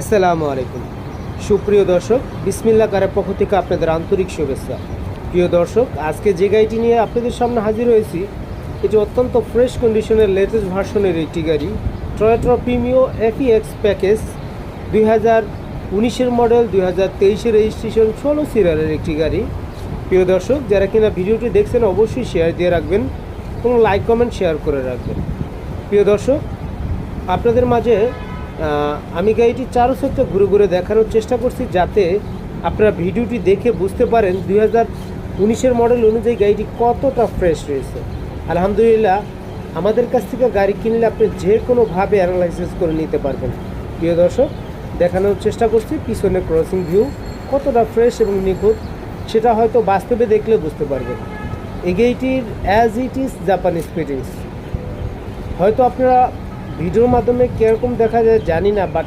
আসসালামু আলাইকুম সুপ্রিয় দর্শক, বিসমিল্লাহ কারের পক্ষ থেকে আপনাদের আন্তরিক শুভেচ্ছা। প্রিয় দর্শক, আজকে যে গাড়িটি নিয়ে আপনাদের সামনে হাজির হয়েছি, এটি অত্যন্ত ফ্রেশ কন্ডিশনের লেটেস্ট ভার্সনের একটি গাড়ি, টয়োটা প্রিমিও এফইএক্স প্যাকেজ 2019-এর মডেল, 2023-এর রেজিস্ট্রেশন, 16 সিরিয়ালের একটি গাড়ি। প্রিয় দর্শক, যারা কিনা ভিডিওটি দেখছেন অবশ্যই শেয়ার দিয়ে রাখবেন এবং লাইক কমেন্ট শেয়ার করে রাখবেন। প্রিয় দর্শক, আপনাদের মাঝে আমি গাড়িটি চারোচারটা ঘুরে ঘুরে দেখানোর চেষ্টা করছি, যাতে আপনারা ভিডিওটি দেখে বুঝতে পারেন 2019-এর মডেল অনুযায়ী গাড়িটি কতটা ফ্রেশ রয়েছে। আলহামদুলিল্লাহ, আমাদের কাছ থেকে গাড়ি কিনলে আপনি যে কোনোভাবে অ্যানালাইসিস করে নিতে পারবেন। প্রিয় দর্শক, দেখানোর চেষ্টা করছি পিছনের ক্রসিং ভিউ কতটা ফ্রেশ এবং নিখুঁত, সেটা হয়তো বাস্তবে দেখলে বুঝতে পারবেন। এই গাড়িটির as it is Japanese fittings হয়তো আপনারা ভিডিওর মাধ্যমে কীরকম দেখা যায় জানি না, বাট